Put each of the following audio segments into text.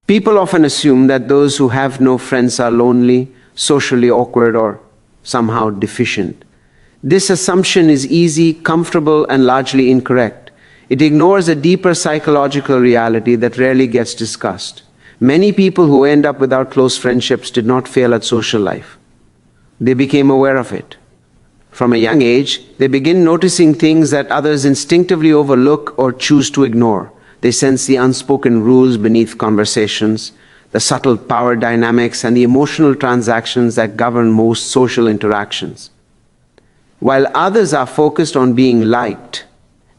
People often assume that those who have no friends are lonely, socially awkward, or somehow deficient. This assumption is easy, comfortable, and largely incorrect. It ignores a deeper psychological reality that rarely gets discussed. Many people who end up without close friendships did not fail at social life. They became aware of it. From a young age, they begin noticing things that others instinctively overlook or choose to ignore. They sense the unspoken rules beneath conversations, the subtle power dynamics, and the emotional transactions that govern most social interactions. While others are focused on being liked,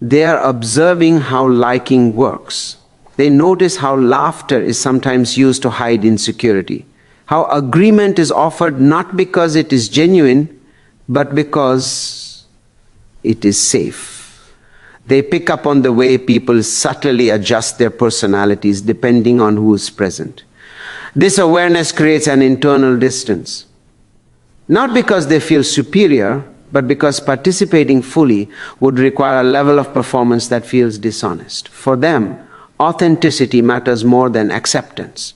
they are observing how liking works. They notice how laughter is sometimes used to hide insecurity, how agreement is offered not because it is genuine, but because it is safe. They pick up on the way people subtly adjust their personalities depending on who is present. This awareness creates an internal distance. Not because they feel superior, but because participating fully would require a level of performance that feels dishonest. For them, authenticity matters more than acceptance.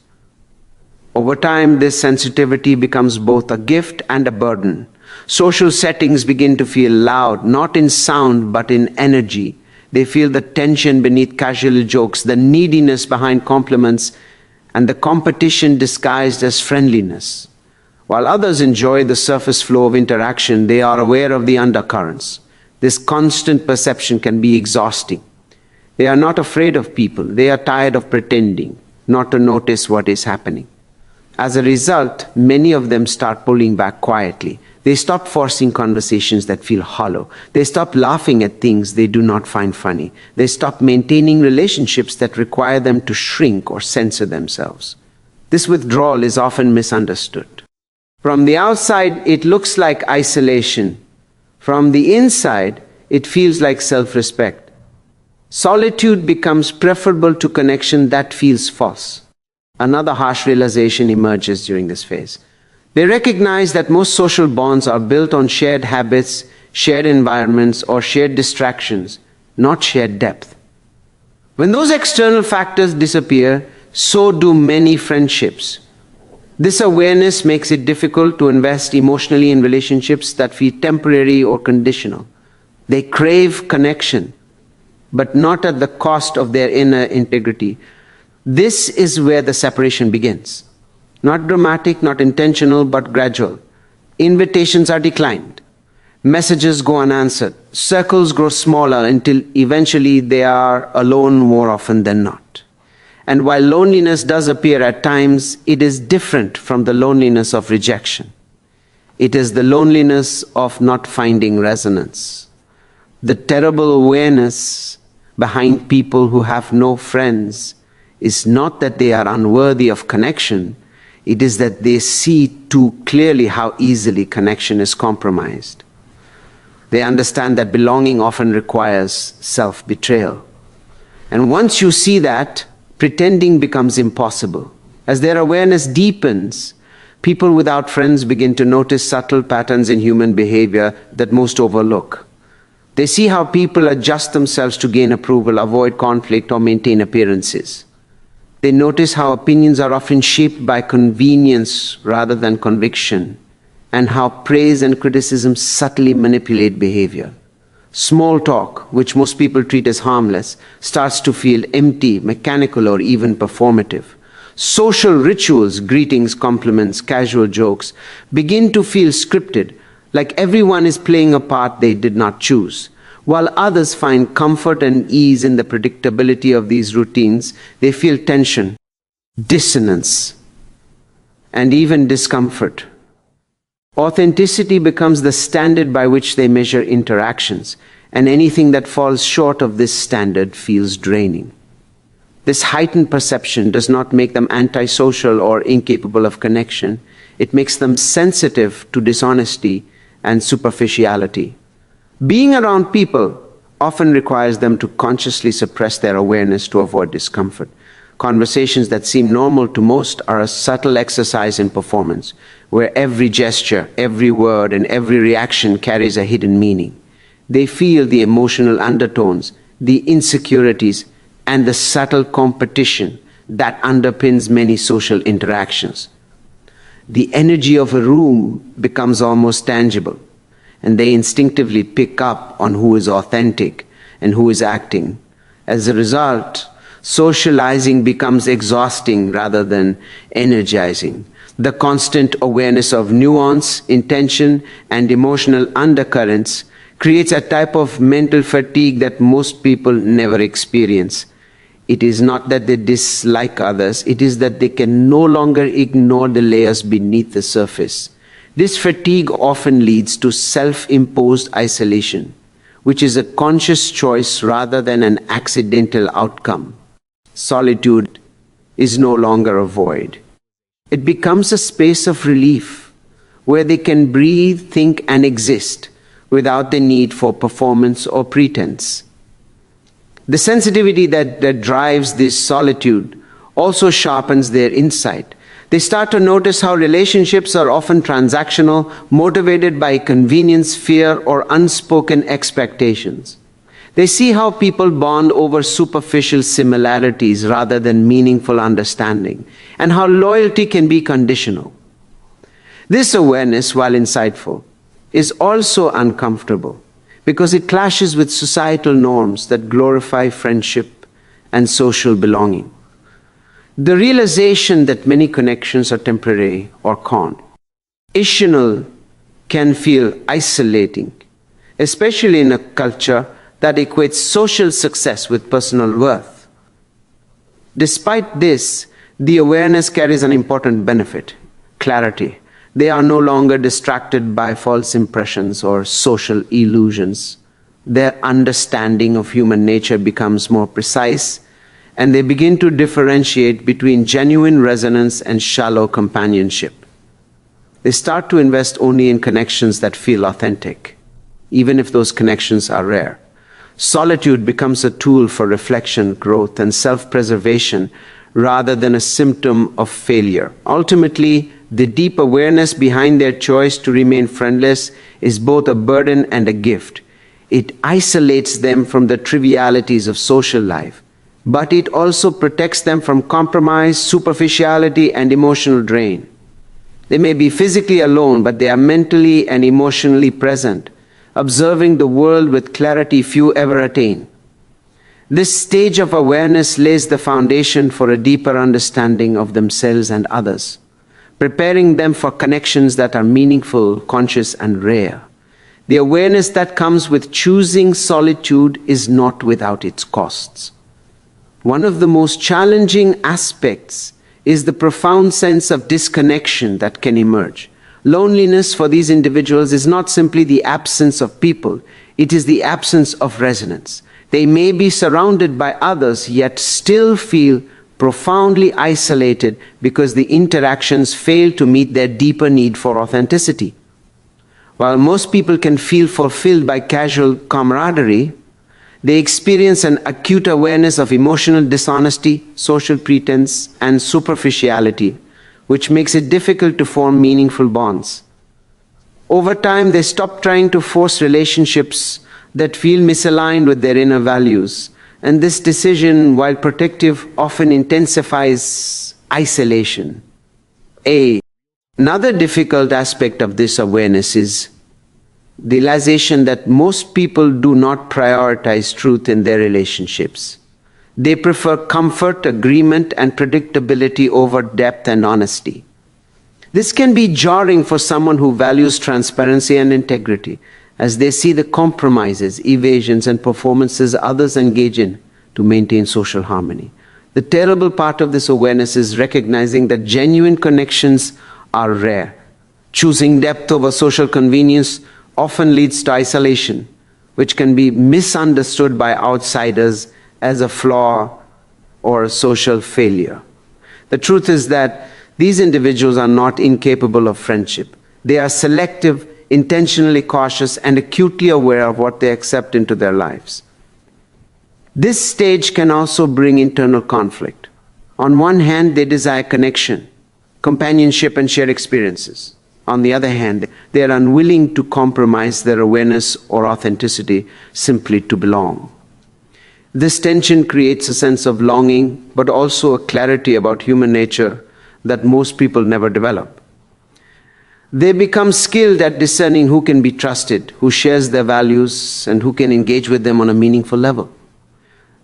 Over time, this sensitivity becomes both a gift and a burden. Social settings begin to feel loud, not in sound, but in energy. They feel the tension beneath casual jokes, the neediness behind compliments, and the competition disguised as friendliness. While others enjoy the surface flow of interaction, they are aware of the undercurrents. This constant perception can be exhausting. They are not afraid of people. They are tired of pretending not to notice what is happening. As a result, many of them start pulling back quietly. They stop forcing conversations that feel hollow. They stop laughing at things they do not find funny. They stop maintaining relationships that require them to shrink or censor themselves. This withdrawal is often misunderstood. From the outside, it looks like isolation. From the inside, it feels like self-respect. Solitude becomes preferable to connection that feels false. Another harsh realization emerges during this phase. They recognize that most social bonds are built on shared habits, shared environments, or shared distractions, not shared depth. When those external factors disappear, so do many friendships. This awareness makes it difficult to invest emotionally in relationships that feel temporary or conditional. They crave connection, but not at the cost of their inner integrity. This is where the separation begins. Not dramatic, not intentional, but gradual. Invitations are declined. Messages go unanswered. Circles grow smaller until eventually they are alone more often than not. And while loneliness does appear at times, it is different from the loneliness of rejection. It is the loneliness of not finding resonance. The terrible awareness behind people who have no friends is not that they are unworthy of connection. It is that they see too clearly how easily connection is compromised. They understand that belonging often requires self-betrayal. And once you see that, pretending becomes impossible. As their awareness deepens, people without friends begin to notice subtle patterns in human behavior that most overlook. They see how people adjust themselves to gain approval, avoid conflict, or maintain appearances. They notice how opinions are often shaped by convenience rather than conviction, and how praise and criticism subtly manipulate behavior. Small talk, which most people treat as harmless, starts to feel empty, mechanical, or even performative. Social rituals, greetings, compliments, casual jokes, begin to feel scripted, like everyone is playing a part they did not choose. While others find comfort and ease in the predictability of these routines, they feel tension, dissonance, and even discomfort. Authenticity becomes the standard by which they measure interactions, and anything that falls short of this standard feels draining. This heightened perception does not make them antisocial or incapable of connection. It makes them sensitive to dishonesty and superficiality. Being around people often requires them to consciously suppress their awareness to avoid discomfort. Conversations that seem normal to most are a subtle exercise in performance, where every gesture, every word, and every reaction carries a hidden meaning. They feel the emotional undertones, the insecurities, and the subtle competition that underpins many social interactions. The energy of a room becomes almost tangible, and they instinctively pick up on who is authentic and who is acting. As a result, socializing becomes exhausting rather than energizing. The constant awareness of nuance, intention, and emotional undercurrents creates a type of mental fatigue that most people never experience. It is not that they dislike others, it is that they can no longer ignore the layers beneath the surface. This fatigue often leads to self-imposed isolation, which is a conscious choice rather than an accidental outcome. Solitude is no longer a void. It becomes a space of relief where they can breathe, think, and exist without the need for performance or pretense. The sensitivity that drives this solitude also sharpens their insight. They start to notice how relationships are often transactional, motivated by convenience, fear, or unspoken expectations. They see how people bond over superficial similarities rather than meaningful understanding, and how loyalty can be conditional. This awareness, while insightful, is also uncomfortable because it clashes with societal norms that glorify friendship and social belonging. The realization that many connections are temporary or conditional can feel isolating, especially in a culture that equates social success with personal worth. Despite this, the awareness carries an important benefit: clarity. They are no longer distracted by false impressions or social illusions. Their understanding of human nature becomes more precise, and they begin to differentiate between genuine resonance and shallow companionship. They start to invest only in connections that feel authentic, even if those connections are rare. Solitude becomes a tool for reflection, growth, and self-preservation rather than a symptom of failure. Ultimately, the deep awareness behind their choice to remain friendless is both a burden and a gift. It isolates them from the trivialities of social life, but it also protects them from compromise, superficiality, and emotional drain. They may be physically alone, but they are mentally and emotionally present, observing the world with clarity few ever attain. This stage of awareness lays the foundation for a deeper understanding of themselves and others, preparing them for connections that are meaningful, conscious, and rare. The awareness that comes with choosing solitude is not without its costs. One of the most challenging aspects is the profound sense of disconnection that can emerge. Loneliness for these individuals is not simply the absence of people, it is the absence of resonance. They may be surrounded by others, yet still feel profoundly isolated because the interactions fail to meet their deeper need for authenticity. While most people can feel fulfilled by casual camaraderie, they experience an acute awareness of emotional dishonesty, social pretense, and superficiality, which makes it difficult to form meaningful bonds. Over time, they stop trying to force relationships that feel misaligned with their inner values, and this decision, while protective, often intensifies isolation. Another difficult aspect of this awareness is the realization that most people do not prioritize truth in their relationships. They prefer comfort, agreement, and predictability over depth and honesty. This can be jarring for someone who values transparency and integrity, as they see the compromises, evasions, and performances others engage in to maintain social harmony. The terrible part of this awareness is recognizing that genuine connections are rare. Choosing depth over social convenience often leads to isolation, which can be misunderstood by outsiders as a flaw or a social failure. The truth is that these individuals are not incapable of friendship. They are selective, intentionally cautious, and acutely aware of what they accept into their lives. This stage can also bring internal conflict. On one hand, they desire connection, companionship, and shared experiences. On the other hand, they are unwilling to compromise their awareness or authenticity simply to belong. This tension creates a sense of longing, but also a clarity about human nature that most people never develop. They become skilled at discerning who can be trusted, who shares their values, and who can engage with them on a meaningful level.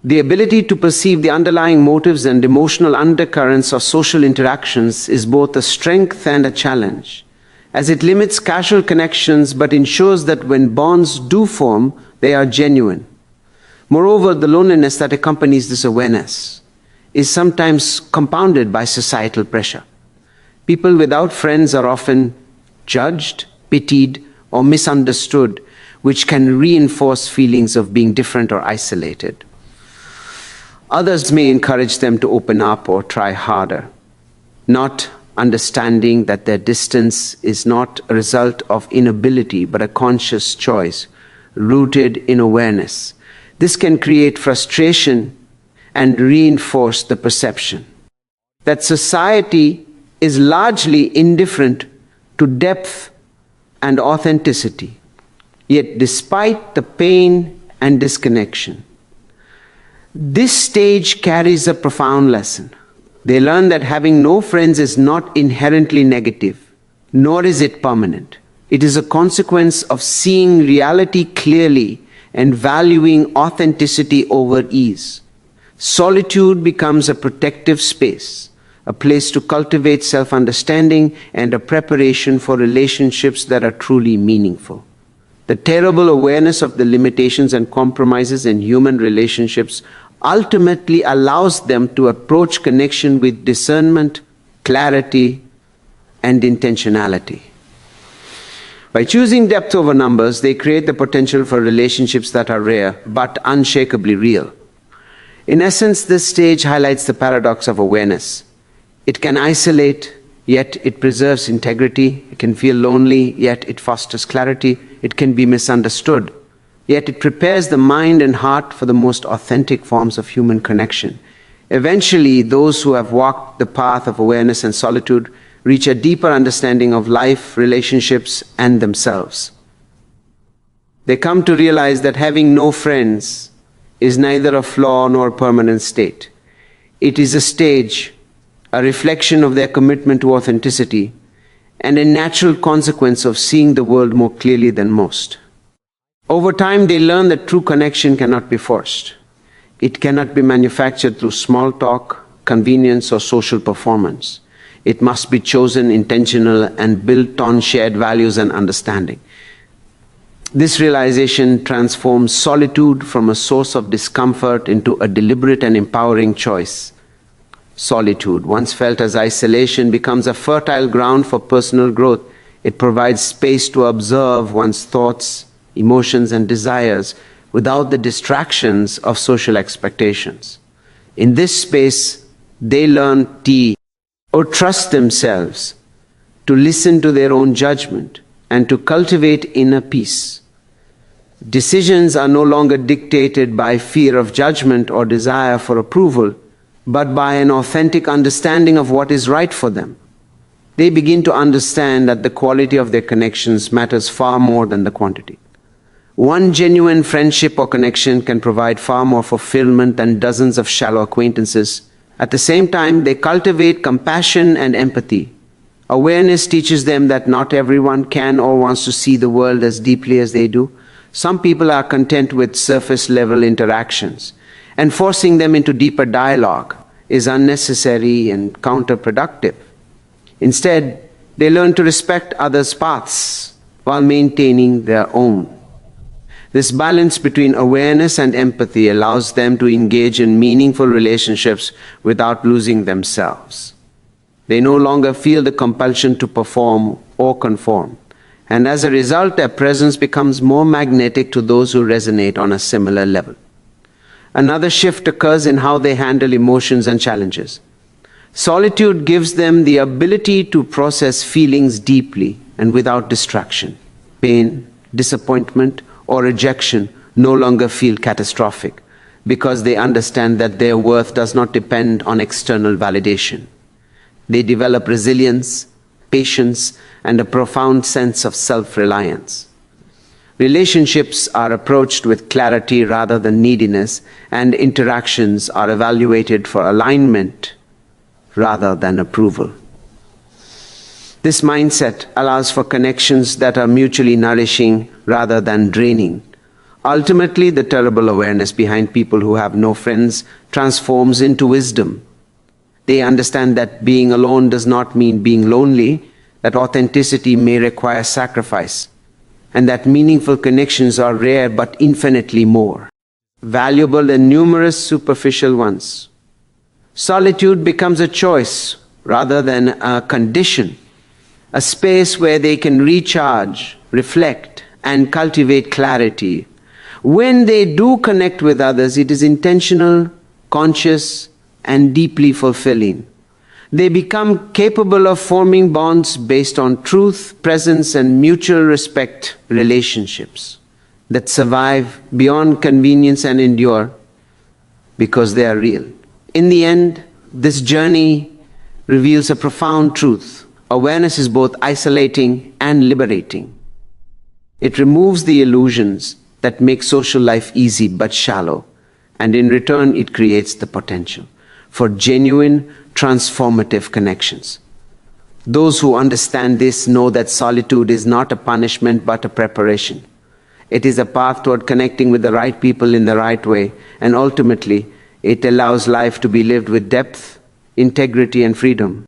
The ability to perceive the underlying motives and emotional undercurrents of social interactions is both a strength and a challenge, as it limits casual connections but ensures that when bonds do form, they are genuine. Moreover, the loneliness that accompanies this awareness is sometimes compounded by societal pressure. People without friends are often judged, pitied, or misunderstood, which can reinforce feelings of being different or isolated. Others may encourage them to open up or try harder, not understanding that their distance is not a result of inability but a conscious choice rooted in awareness. This can create frustration and reinforce the perception that society is largely indifferent to depth and authenticity. Yet, despite the pain and disconnection, this stage carries a profound lesson. They learn that having no friends is not inherently negative, nor is it permanent. It is a consequence of seeing reality clearly and valuing authenticity over ease. Solitude becomes a protective space, a place to cultivate self-understanding and a preparation for relationships that are truly meaningful. The terrible awareness of the limitations and compromises in human relationships ultimately allows them to approach connection with discernment, clarity, and intentionality. By choosing depth over numbers, they create the potential for relationships that are rare but unshakably real. In essence, this stage highlights the paradox of awareness. It can isolate, yet it preserves integrity. It can feel lonely, yet it fosters clarity. It can be misunderstood, yet it prepares the mind and heart for the most authentic forms of human connection. Eventually, those who have walked the path of awareness and solitude reach a deeper understanding of life, relationships, and themselves. They come to realize that having no friends is neither a flaw nor a permanent state. It is a stage, a reflection of their commitment to authenticity, and a natural consequence of seeing the world more clearly than most. Over time, they learn that true connection cannot be forced. It cannot be manufactured through small talk, convenience, or social performance. It must be chosen, intentional, and built on shared values and understanding. This realization transforms solitude from a source of discomfort into a deliberate and empowering choice. Solitude, once felt as isolation, becomes a fertile ground for personal growth. It provides space to observe one's thoughts, emotions, and desires without the distractions of social expectations. In this space, they learn or trust themselves, to listen to their own judgment, and to cultivate inner peace. Decisions are no longer dictated by fear of judgment or desire for approval, but by an authentic understanding of what is right for them. They begin to understand that the quality of their connections matters far more than the quantity. One genuine friendship or connection can provide far more fulfillment than dozens of shallow acquaintances. At the same time, they cultivate compassion and empathy. Awareness teaches them that not everyone can or wants to see the world as deeply as they do. Some people are content with surface-level interactions, and forcing them into deeper dialogue is unnecessary and counterproductive. Instead, they learn to respect others' paths while maintaining their own. This balance between awareness and empathy allows them to engage in meaningful relationships without losing themselves. They no longer feel the compulsion to perform or conform, and as a result, their presence becomes more magnetic to those who resonate on a similar level. Another shift occurs in how they handle emotions and challenges. Solitude gives them the ability to process feelings deeply and without distraction. Pain, disappointment, or rejection no longer feel catastrophic because they understand that their worth does not depend on external validation. They develop resilience, patience, and a profound sense of self-reliance. Relationships are approached with clarity rather than neediness, and interactions are evaluated for alignment rather than approval. This mindset allows for connections that are mutually nourishing rather than draining. Ultimately, the terrible awareness behind people who have no friends transforms into wisdom. They understand that being alone does not mean being lonely, that authenticity may require sacrifice, and that meaningful connections are rare but infinitely more valuable than numerous superficial ones. Solitude becomes a choice rather than a condition, a space where they can recharge, reflect, and cultivate clarity. When they do connect with others, it is intentional, conscious, and deeply fulfilling. They become capable of forming bonds based on truth, presence, and mutual respect relationships that survive beyond convenience and endure because they are real. In the end, this journey reveals a profound truth. Awareness is both isolating and liberating. It removes the illusions that make social life easy but shallow, and in return it creates the potential for genuine, transformative connections. Those who understand this know that solitude is not a punishment but a preparation. It is a path toward connecting with the right people in the right way, and ultimately it allows life to be lived with depth, integrity, and freedom.